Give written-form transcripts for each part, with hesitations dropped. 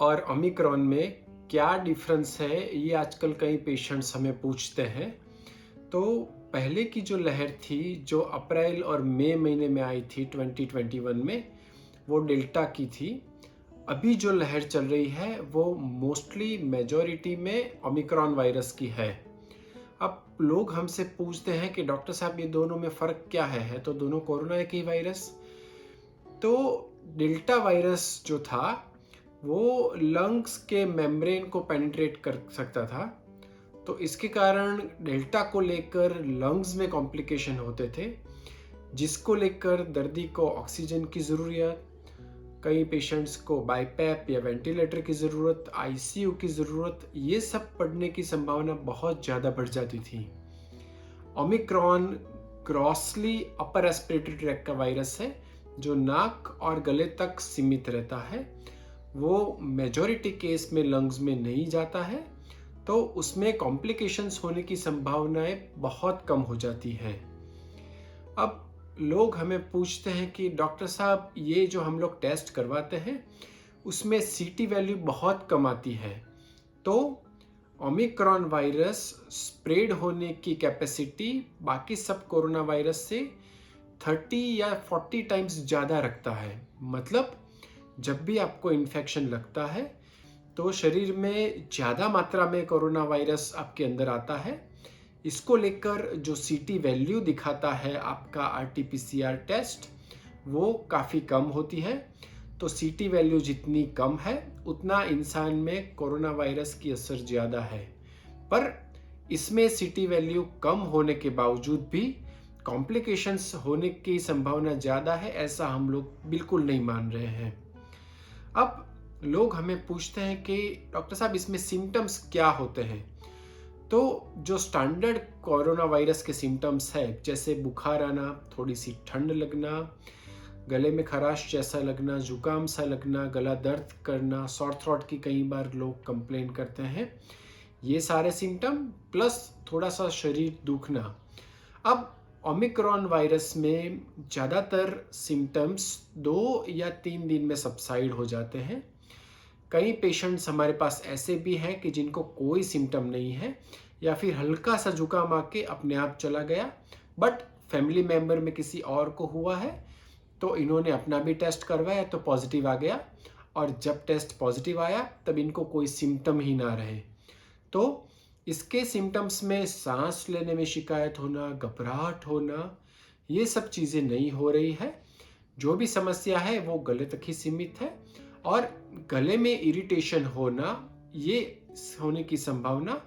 और ओमिक्रॉन में क्या डिफरेंस है, ये आजकल कई पेशेंट्स हमें पूछते हैं। तो पहले की जो लहर थी, जो अप्रैल और मई महीने में आई थी 2021 में, वो डेल्टा की थी। अभी जो लहर चल रही है वो मोस्टली मेजॉरिटी में ओमिक्रॉन वायरस की है। अब लोग हमसे पूछते हैं कि डॉक्टर साहब ये दोनों में फ़र्क क्या है तो दोनों कोरोना के ही वायरस। तो डेल्टा वायरस जो था वो लंग्स के मेम्ब्रेन को पेनिट्रेट कर सकता था, तो इसके कारण डेल्टा को लेकर लंग्स में कॉम्प्लिकेशन होते थे, जिसको लेकर दर्दी को ऑक्सीजन की ज़रूरत, कई पेशेंट्स को बाईपैप या वेंटिलेटर की ज़रूरत, आईसीयू की ज़रूरत, ये सब पड़ने की संभावना बहुत ज़्यादा बढ़ जाती थी। Omicron grossly upper respiratory tract का वायरस है जो नाक और गले तक सीमित रहता है। वो मेजॉरिटी केस में लंग्स में नहीं जाता है, तो उसमें कॉम्प्लिकेशंस होने की संभावनाएं बहुत कम हो जाती हैं। अब लोग हमें पूछते हैं कि डॉक्टर साहब ये जो हम लोग टेस्ट करवाते हैं उसमें सीटी वैल्यू बहुत कम आती है, तो ओमिक्रॉन वायरस स्प्रेड होने की कैपेसिटी बाकी सब कोरोना वायरस से 30 या 40 टाइम्स ज़्यादा रखता है। मतलब जब भी आपको इन्फेक्शन लगता है तो शरीर में ज़्यादा मात्रा में कोरोना वायरस आपके अंदर आता है। इसको लेकर जो सीटी वैल्यू दिखाता है आपका आरटीपीसीआर टेस्ट, वो काफ़ी कम होती है। तो सीटी वैल्यू जितनी कम है उतना इंसान में कोरोना वायरस की असर ज़्यादा है, पर इसमें सीटी वैल्यू कम होने के बावजूद भी कॉम्प्लिकेशंस होने की संभावना ज़्यादा है, ऐसा हम लोग बिल्कुल नहीं मान रहे हैं। अब लोग हमें पूछते हैं कि डॉक्टर साहब इसमें सिम्टम्स क्या होते हैं। तो जो स्टैंडर्ड कोरोना वायरस के सिम्टम्स है, जैसे बुखार आना, थोड़ी सी ठंड लगना, गले में खराश जैसा लगना, जुकाम सा लगना, गला दर्द करना, सॉर थ्रोट की कई बार लोग कंप्लेन करते हैं, ये सारे सिम्टम प्लस थोड़ा सा शरीर दुखना। अब ओमिक्रॉन वायरस में ज़्यादातर सिम्टम्स 2 या 3 दिन में सबसाइड हो जाते हैं। कई पेशेंट्स हमारे पास ऐसे भी हैं कि जिनको कोई सिम्टम नहीं है या फिर हल्का सा जुकाम आके अपने आप चला गया, बट फैमिली मेम्बर में किसी और को हुआ है तो इन्होंने अपना भी टेस्ट करवाया तो पॉजिटिव आ गया, और जब टेस्ट पॉजिटिव आया तब इनको कोई सिम्टम ही ना रहे। तो इसके सिम्टम्स में सांस लेने में शिकायत होना, घबराहट होना, ये सब चीज़ें नहीं हो रही है। जो भी समस्या है वो गले तक ही सीमित है, और गले में इरिटेशन होना, ये होने की संभावना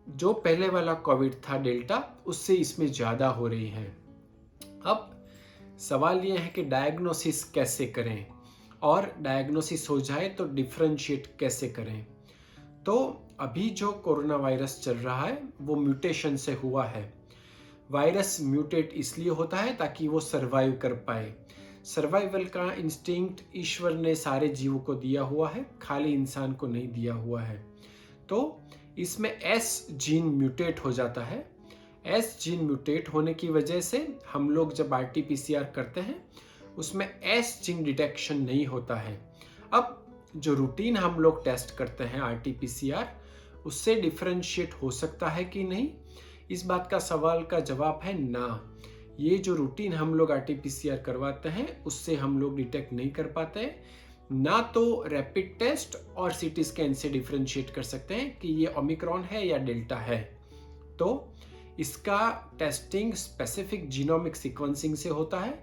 जो पहले वाला कोविड था डेल्टा, उससे इसमें ज़्यादा हो रही है। अब सवाल ये है कि डायग्नोसिस कैसे करें, और डायग्नोसिस हो जाए तो डिफरेंशिएट कैसे करें। तो अभी जो कोरोना वायरस चल रहा है वो म्यूटेशन से हुआ है। वायरस म्यूटेट इसलिए होता है ताकि वो सरवाइव कर पाए। सर्वाइवल का इंस्टिंक्ट ईश्वर ने सारे जीवों को दिया हुआ है, खाली इंसान को नहीं दिया हुआ है। तो इसमें एस जीन म्यूटेट हो जाता है। एस जीन म्यूटेट होने की वजह से हम लोग जब आरटीपीसीआर करते हैं उसमें एस जीन डिटेक्शन नहीं होता है। अब जो रूटीन हम लोग टेस्ट करते हैं आरटीपीसीआर, उससे डिफरेंशिएट हो सकता है कि नहीं, इस बात का सवाल का जवाब है ना। ये जो रूटीन हम लोग आरटीपीसीआर करवाते हैं उससे हम लोग डिटेक्ट नहीं कर पाते हैं। ना तो रैपिड टेस्ट और सीटी स्कैन से डिफरेंशिएट कर सकते हैं कि ये ओमिक्रॉन है या डेल्टा है। तो इसका टेस्टिंग स्पेसिफिक जीनोमिक सीक्वेंसिंग से होता है,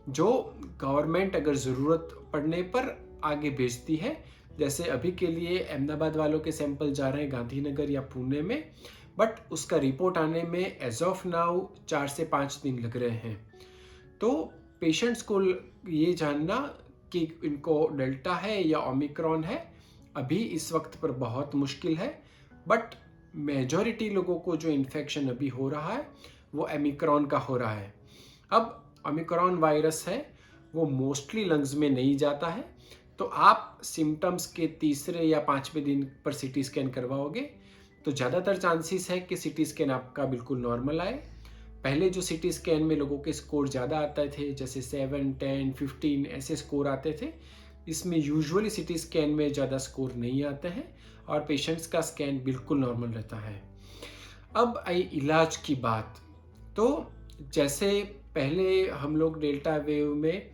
जो गवर्नमेंट अगर ज़रूरत पड़ने पर आगे भेजती है। जैसे अभी के लिए अहमदाबाद वालों के सैंपल जा रहे हैं गांधीनगर या पुणे में, बट उसका रिपोर्ट आने में एज ऑफ नाउ 4 से 5 दिन लग रहे हैं। तो पेशेंट्स को ये जानना कि इनको डेल्टा है या ओमिक्रॉन है अभी इस वक्त पर बहुत मुश्किल है, बट मेजॉरिटी लोगों को जो इन्फेक्शन अभी हो रहा है वो ओमिक्रॉन का हो रहा है। अब ओमिक्रॉन वायरस है वो मोस्टली लंग्स में नहीं जाता है, तो आप सिम्टम्स के तीसरे या 5वें दिन पर सीटी स्कैन करवाओगे तो ज़्यादातर चांसेस है कि सीटी स्कैन आपका बिल्कुल नॉर्मल आए। पहले जो सीटी स्कैन में लोगों के स्कोर ज़्यादा आते थे, जैसे 7, 10, 15 ऐसे स्कोर आते थे, इसमें यूजुअली सीटी स्कैन में ज़्यादा स्कोर नहीं आते हैं और पेशेंट्स का स्कैन बिल्कुल नॉर्मल रहता है। अब आई इलाज की बात। तो जैसे पहले हम लोग डेल्टा वेव में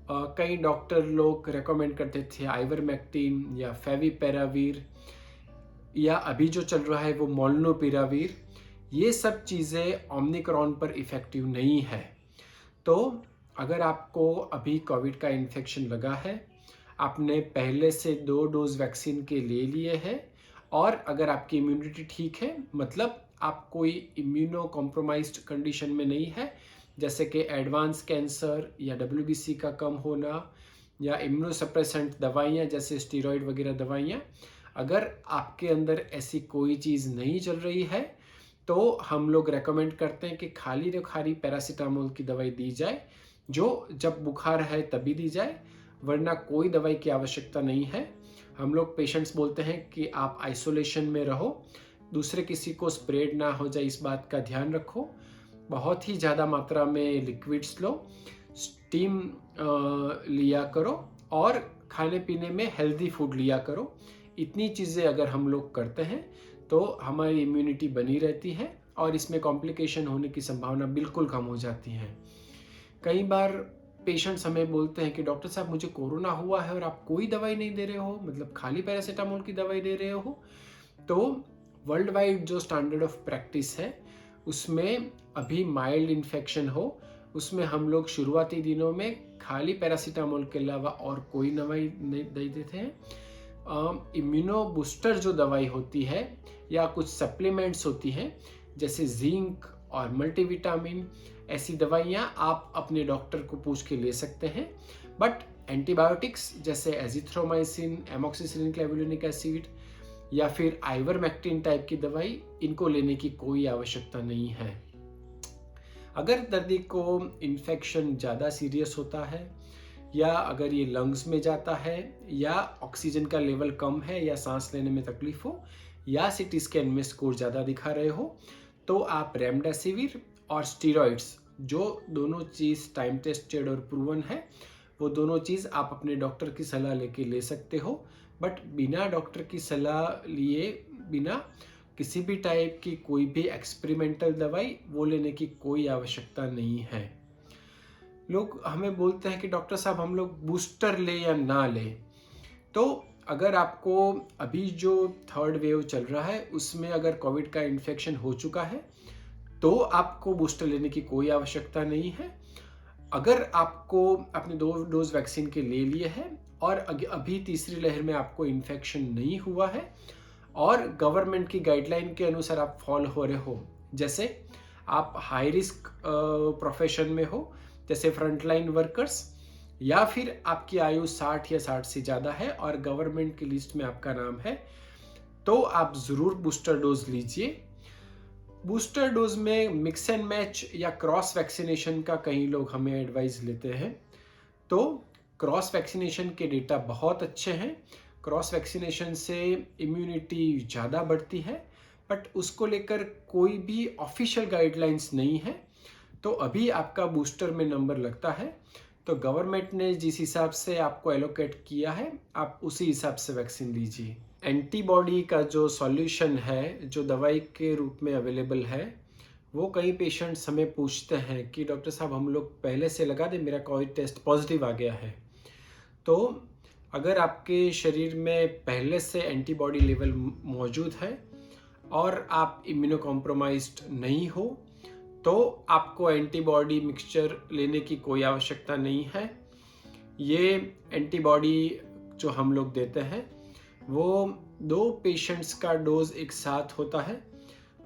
कई डॉक्टर लोग रेकमेंड करते थे आइवरमेक्टिन या फेविपिरावीर, या अभी जो चल रहा है वो मोलनुपिरावीर। ये सब चीज़ें ओमिक्रॉन पर इफ़ेक्टिव नहीं है। तो अगर आपको अभी कोविड का इन्फेक्शन लगा है, आपने पहले से 2 डोज वैक्सीन के ले लिए हैं और अगर आपकी इम्यूनिटी ठीक है, मतलब आप कोई इम्यूनो कॉम्प्रोमाइज्ड कंडीशन में नहीं है, जैसे कि एडवांस कैंसर या WBC का कम होना या इम्यूनोसप्रेसेंट दवाइयाँ जैसे स्टीरॉयड वगैरह दवाइयाँ, अगर आपके अंदर ऐसी कोई चीज़ नहीं चल रही है तो हम लोग रेकमेंड करते हैं कि खाली पैरासीटामोल की दवाई दी जाए, जो जब बुखार है तभी दी जाए, वरना कोई दवाई की आवश्यकता नहीं है। हम लोग पेशेंट्स बोलते हैं कि आप आइसोलेशन में रहो, दूसरे किसी को स्प्रेड ना हो जाए इस बात का ध्यान रखो, बहुत ही ज़्यादा मात्रा में लिक्विड्स लो, स्टीम लिया करो और खाने पीने में हेल्दी फूड लिया करो। इतनी चीज़ें अगर हम लोग करते हैं तो हमारी इम्यूनिटी बनी रहती है और इसमें कॉम्प्लिकेशन होने की संभावना बिल्कुल कम हो जाती है। कई बार पेशेंट्स हमें बोलते हैं कि डॉक्टर साहब मुझे कोरोना हुआ है और आप कोई दवाई नहीं दे रहे हो, मतलब खाली पैरासीटामोल की दवाई दे रहे हो। तो वर्ल्ड वाइड जो स्टैंडर्ड ऑफ प्रैक्टिस है उसमें अभी माइल्ड इन्फेक्शन हो, उसमें हम लोग शुरुआती दिनों में खाली पैरासीटामोल के अलावा और कोई दवाई नहीं दे देते हैं। इम्यूनो बूस्टर जो दवाई होती है या कुछ सप्लीमेंट्स होती हैं जैसे जिंक और मल्टीविटामिन, ऐसी दवाइयाँ आप अपने डॉक्टर को पूछ के ले सकते हैं। बट एंटीबायोटिक्स जैसे एजिथ्रोमाइसिन, एमोक्सिसिलिन क्लेवुलिनिक एसिड या फिर आइवरमेक्टिन टाइप की दवाई, इनको लेने की कोई आवश्यकता नहीं है। अगर दर्दी को इन्फेक्शन ज़्यादा सीरियस होता है या अगर ये लंग्स में जाता है या ऑक्सीजन का लेवल कम है या सांस लेने में तकलीफ हो या सीटी स्कैन में स्कोर ज़्यादा दिखा रहे हो, तो आप रेमडेसिविर और स्टीरॉइड्स, जो दोनों चीज़ टाइम टेस्टेड और प्रूवन है, वो दोनों चीज़ आप अपने डॉक्टर की सलाह लेके ले सकते हो। बट बिना डॉक्टर की सलाह लिए, बिना किसी भी टाइप की कोई भी एक्सपेरिमेंटल दवाई वो लेने की कोई आवश्यकता नहीं है। लोग हमें बोलते हैं कि डॉक्टर साहब हम लोग बूस्टर ले या ना ले। तो अगर आपको अभी जो 3rd वेव चल रहा है उसमें अगर कोविड का इन्फेक्शन हो चुका है तो आपको बूस्टर लेने की कोई आवश्यकता नहीं है। अगर आपको अपने 2 डोज वैक्सीन के ले लिए हैं और अभी तीसरी लहर में आपको इन्फेक्शन नहीं हुआ है और गवर्नमेंट की गाइडलाइन के अनुसार आप फॉलो हो रहे हो, जैसे आप हाई रिस्क प्रोफेशन में हो जैसे फ्रंटलाइन वर्कर्स, या फिर आपकी आयु 60 या 60 से ज़्यादा है और गवर्नमेंट की लिस्ट में आपका नाम है, तो आप ज़रूर बूस्टर डोज लीजिए। बूस्टर डोज में मिक्स एंड मैच या क्रॉस वैक्सीनेशन का कई लोग हमें एडवाइस लेते हैं। तो क्रॉस वैक्सीनेशन के डेटा बहुत अच्छे हैं। क्रॉस वैक्सीनेशन से इम्यूनिटी ज़्यादा बढ़ती है, बट उसको लेकर कोई भी ऑफिशियल गाइडलाइंस नहीं है। तो अभी आपका बूस्टर में नंबर लगता है तो गवर्नमेंट ने जिस हिसाब से आपको एलोकेट किया है आप उसी हिसाब से वैक्सीन लीजिए। एंटीबॉडी का जो सॉल्यूशन है, जो दवाई के रूप में अवेलेबल है, वो कई पेशेंट्स हमें पूछते हैं कि डॉक्टर साहब हम लोग पहले से लगा दें, मेरा कोविड टेस्ट पॉजिटिव आ गया है। तो अगर आपके शरीर में पहले से एंटीबॉडी लेवल मौजूद है और आप इम्यूनो कॉम्प्रोमाइज्ड नहीं हो तो आपको एंटीबॉडी मिक्सचर लेने की कोई आवश्यकता नहीं है। ये एंटीबॉडी जो हम लोग देते हैं वो 2 पेशेंट्स का डोज एक साथ होता है,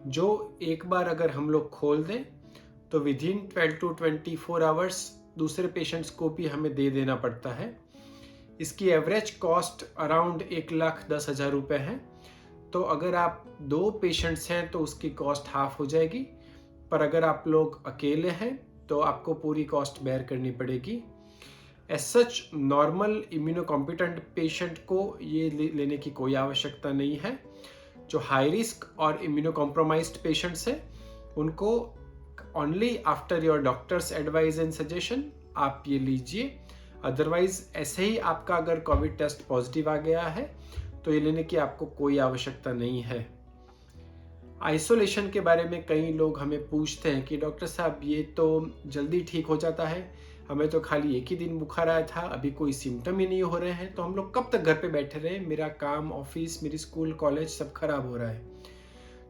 जो एक बार अगर हम लोग खोल दें तो विदिन 12 to 24 आवर्स दूसरे पेशेंट्स को भी हमें दे देना पड़ता है। इसकी एवरेज कॉस्ट अराउंड 1,10,000 रुपये है। तो अगर आप 2 पेशेंट्स हैं तो उसकी कॉस्ट हाफ हो जाएगी, पर अगर आप लोग अकेले हैं तो आपको पूरी कॉस्ट बेयर करनी पड़ेगी। As such normal immunocompetent patient को ये लेने की कोई आवश्यकता नहीं है। जो हाई रिस्क और इम्यूनो कॉम्प्रोमाइज्ड पेशेंट्स हैं उनको only after your doctor's advice and suggestion आप ये लीजिए। अदरवाइज ऐसे ही आपका अगर कोविड टेस्ट पॉजिटिव आ गया है तो ये लेने की आपको कोई आवश्यकता नहीं है। आइसोलेशन के बारे में कई लोग हमें पूछते हैं कि डॉक्टर साहब ये तो जल्दी ठीक हो जाता है, हमें तो खाली एक ही दिन बुखार आया था, अभी कोई सिम्टम ही नहीं हो रहे हैं, तो हम लोग कब तक घर पे बैठे रहे, मेरा काम, ऑफिस, मेरी स्कूल, कॉलेज सब खराब हो रहा है।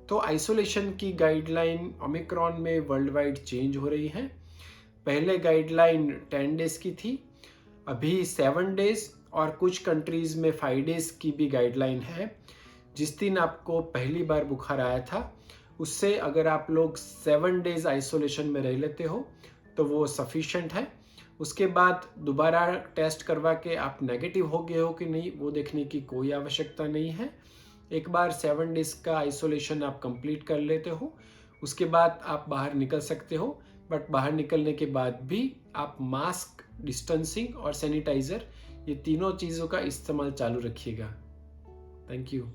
तो आइसोलेशन की गाइडलाइन ओमिक्रॉन में वर्ल्ड वाइड चेंज हो रही है। पहले गाइडलाइन 10 डेज की थी, अभी 7 डेज और कुछ कंट्रीज में 5 डेज की भी गाइडलाइन है। जिस दिन आपको पहली बार बुखार आया था उससे अगर आप लोग 7 डेज आइसोलेशन में रह लेते हो तो वो सफिशेंट है। उसके बाद दोबारा टेस्ट करवा के आप नेगेटिव हो गए हो कि नहीं वो देखने की कोई आवश्यकता नहीं है। एक बार 7 डेज का आइसोलेशन आप कंप्लीट कर लेते हो उसके बाद आप बाहर निकल सकते हो, बट बाहर निकलने के बाद भी आप मास्क, डिस्टेंसिंग और सैनिटाइज़र ये तीनों चीज़ों का इस्तेमाल चालू रखिएगा। Thank you.